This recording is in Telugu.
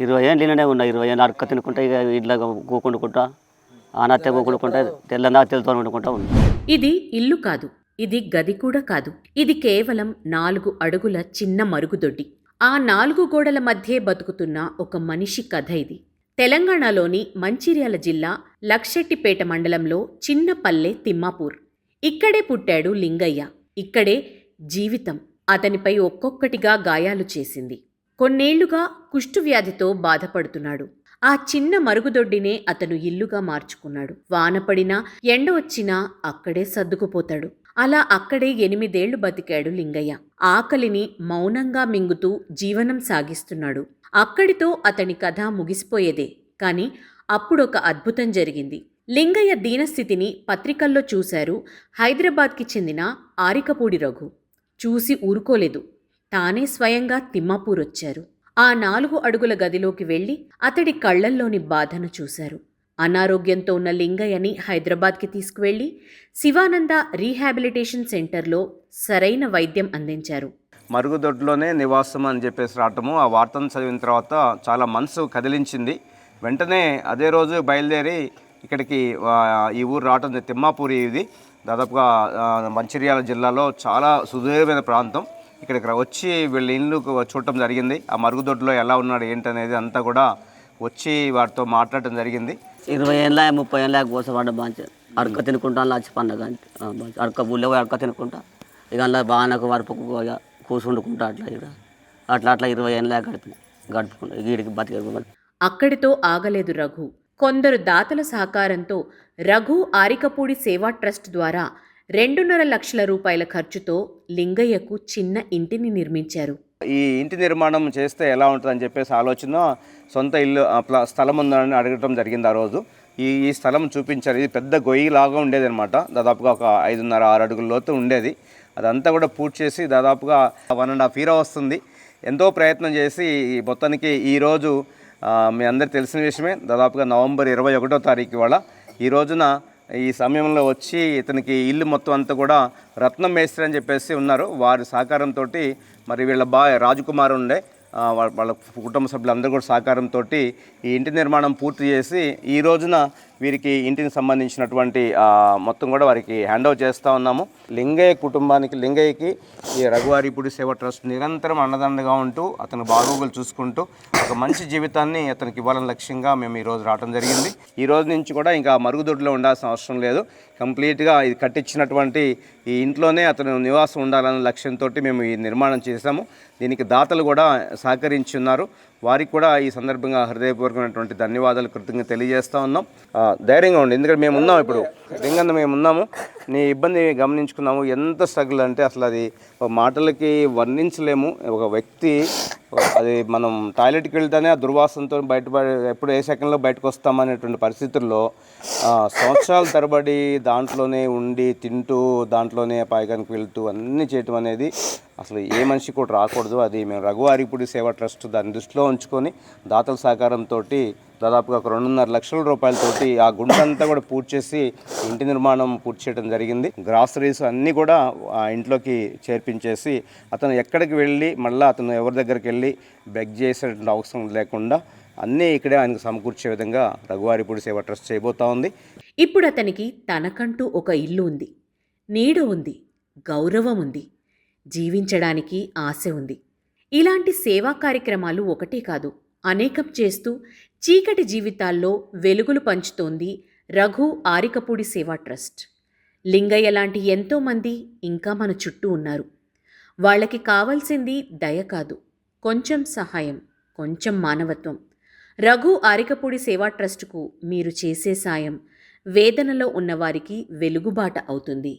20 ఏళ్ళు ఇలానే ఉన్నా. 20 ఏళ్ళు అడక తినుకుంటా ఇక ఇట్లా కూకుండుకుంటా ఆనత్తే కూకుండుకుంటా తెల్లందా తెలుతో వండుకుంటా ఉన్నా. ఇది ఇల్లు కాదు, ఇది గది కూడా కాదు. ఇది కేవలం 4 అడుగుల చిన్న మరుగుదొడ్డి. ఆ 4 గోడల మధ్యే బతుకుతున్న ఒక మనిషి కథ ఇది. తెలంగాణలోని మంచిర్యాల జిల్లా లక్షెట్టిపేట మండలంలో చిన్న పల్లె తిమ్మాపూర్. ఇక్కడే పుట్టాడు లింగయ్య. ఇక్కడే జీవితం అతనిపై ఒక్కొక్కటిగా గాయాలు చేసింది. కొన్నేళ్లుగా కుష్ఠువ్యాధితో బాధపడుతున్నాడు. ఆ చిన్న మరుగుదొడ్డినే అతను ఇల్లుగా మార్చుకున్నాడు. వానపడినా ఎండ వచ్చినా అక్కడే సర్దుకుపోతాడు. అలా అక్కడే 8 ఏళ్లు బతికాడు లింగయ్య. ఆకలిని మౌనంగా మింగుతూ జీవనం సాగిస్తున్నాడు. అక్కడితో అతని కథ ముగిసిపోయేదే. కాని అప్పుడొక అద్భుతం జరిగింది. లింగయ్య దీనస్థితిని పత్రికల్లో చూశారు హైదరాబాద్కి చెందిన ఆరికపూడి రఘు. చూసి ఊరుకోలేదు. తానే స్వయంగా తిమ్మాపూర్ వచ్చారు. ఆ 4 అడుగుల గదిలోకి వెళ్లి అతడి కళ్లల్లోని బాధను చూశారు. అనారోగ్యంతో ఉన్న లింగయ్యని హైదరాబాద్కి తీసుకువెళ్లి శివానంద రీహాబిలిటేషన్ సెంటర్లో సరైన వైద్యం అందించారు. మరుగుదొడ్లోనే నివాసం అని చెప్పేసి రావటము, ఆ వార్తను చదివిన తర్వాత చాలా మనసు కదిలించింది. వెంటనే అదే రోజు బయలుదేరి ఇక్కడికి ఈ ఊరు రావటం. తిమ్మాపూరి ఇది దాదాపుగా మంచిర్యాల జిల్లాలో చాలా సుదూరమైన ప్రాంతం. ఇక్కడికి వచ్చి వీళ్ళ ఇల్లు చూడటం జరిగింది. ఆ మరుగుదొడ్లో ఎలా ఉన్నాడు ఏంటనేది అంతా కూడా వచ్చి వారితో మాట్లాడటం జరిగింది. 20 ఏళ్ళ 30 ఏళ్ళ కోసం వాడ బాగా అడక తినుకుంటా లచ్చి పండగ అడక ఊళ్ళో అడక తినుకుంటా ఇక అలా బాగా వరపుకు కూర్చుండుకుంటా అట్లా ఇక్కడ అట్లా 20 ఏళ్ళ గడుపుకుంటా వీడికి బతిక. అక్కడితో ఆగలేదు రఘు. కొందరు దాతల సహకారంతో రఘు ఆరికపూడి సేవా ట్రస్ట్ ద్వారా 2.5 లక్షల రూపాయల ఖర్చుతో లింగయ్యకు చిన్న ఇంటిని నిర్మించారు. ఈ ఇంటి నిర్మాణం చేస్తే ఎలా ఉంటుందని చెప్పేసి ఆలోచన, సొంత ఇల్లు స్థలం ఉందని అడగటం జరిగింది. ఆ రోజు ఈ స్థలం చూపించారు. ఇది పెద్ద గొయ్యిలాగా ఉండేది అనమాట. దాదాపుగా ఒక 5.5-6 అడుగుల లోతు ఉండేది. అదంతా కూడా పూర్తి చేసి దాదాపుగా 1.5 year వస్తుంది. ఎంతో ప్రయత్నం చేసి మొత్తానికి ఈరోజు మీ అందరికి తెలిసిన విషయమే, దాదాపుగా నవంబర్ 21వ తారీఖు ఇవాళ. ఈ రోజున ఈ సమయంలో వచ్చి ఇతనికి ఇల్లు మొత్తం అంతా కూడా రత్నం మేస్త్రి అని చెప్పేసి ఉన్నారు. వారి సహకారంతో మరి వీళ్ళ రాజకుమారు ఉండే వాళ్ళ కుటుంబ సభ్యులందరూ కూడా సహకారంతో ఈ ఇంటి నిర్మాణం పూర్తి చేసి ఈ రోజున వీరికి ఇంటికి సంబంధించినటువంటి మొత్తం కూడా వారికి హ్యాండ్ ఓవర్ చేస్తూ ఉన్నాము. లింగయ్య కుటుంబానికి, లింగయ్యకి ఈ రఘువారిపూడి సేవా ట్రస్ట్ నిరంతరం అన్నదండగా ఉంటూ అతని బాగోగులు చూసుకుంటూ ఒక మంచి జీవితాన్ని అతనికి ఇవ్వాలని లక్ష్యంగా మేము ఈరోజు రావడం జరిగింది. ఈ రోజు నుంచి కూడా ఇంకా మరుగుదొడ్లో ఉండాల్సిన అవసరం లేదు. కంప్లీట్గా ఇది కట్టించినటువంటి ఈ ఇంట్లోనే అతను నివాసం ఉండాలనే లక్ష్యంతో మేము ఈ నిర్మాణం చేశాము. దీనికి దాతలు కూడా సహకరించి ఉన్నారు. వారికి కూడా ఈ సందర్భంగా హృదయపూర్వకమైనటువంటి ధన్యవాదాలు, కృతజ్ఞత తెలియజేస్తూ ఉన్నాం. ధైర్యంగా ఉండి, ఎందుకంటే మేము ఉన్నాము, ఇప్పుడు లింగన్న మేము ఉన్నాము. నీ ఇబ్బంది గమనించుకున్నాము. ఎంత స్ట్రగుల్ అంటే అసలు అది మాటలకి వర్ణించలేము. ఒక వ్యక్తి అది మనం టాయిలెట్కి వెళ్తేనే ఆ దుర్వాసనతో ఎప్పుడు ఏ సెకండ్లో బయటకు వస్తామనేటువంటి పరిస్థితుల్లో సంవత్సరాల తరబడి దాంట్లోనే ఉండి తింటూ దాంట్లోనే పాయకానికి వెళ్తూ అన్నీ చేయటం అనేది అసలు ఏ మనిషి కూడా రాకూడదు. అది మేము రఘువారిపూడి సేవా ట్రస్ట్ దాన్ని దృష్టిలో ఉంచుకొని దాతల సహకారంతో దాదాపుగా ఒక 2.5 లక్షల రూపాయలతోటి ఆ గుంటంతా కూడా పూర్తి చేసి ఇంటి నిర్మాణం పూర్తి చేయడం జరిగింది. గ్రాసరీస్ అన్నీ కూడా ఆ ఇంట్లోకి చేర్పించేసి అతను ఎక్కడికి వెళ్ళి మళ్ళీ అతను ఎవరి దగ్గరికి వెళ్ళి బెగ్ చేసేటువంటి అవసరం లేకుండా అన్నీ ఇక్కడే ఆయనకు సమకూర్చే విధంగా రఘువారిపూడి సేవా ట్రస్ట్ చేయబోతా ఉంది. ఇప్పుడు అతనికి తనకంటూ ఒక ఇల్లు ఉంది, నీడ ఉంది, గౌరవం ఉంది, జీవించడానికి ఆశ ఉంది. ఇలాంటి సేవా కార్యక్రమాలు ఒకటే కాదు, అనేకం చేస్తూ చీకటి జీవితాల్లో వెలుగులు పంచుతోంది రఘు ఆరికపూడి సేవా ట్రస్ట్. లింగయ్య లాంటి ఎంతోమంది ఇంకా మన చుట్టూ ఉన్నారు. వాళ్ళకి కావాల్సింది దయ కాదు, కొంచెం సహాయం, కొంచెం మానవత్వం. రఘు ఆరికపూడి సేవా ట్రస్టుకు మీరు చేసే సాయం వేదనలో ఉన్నవారికి వెలుగుబాట అవుతుంది.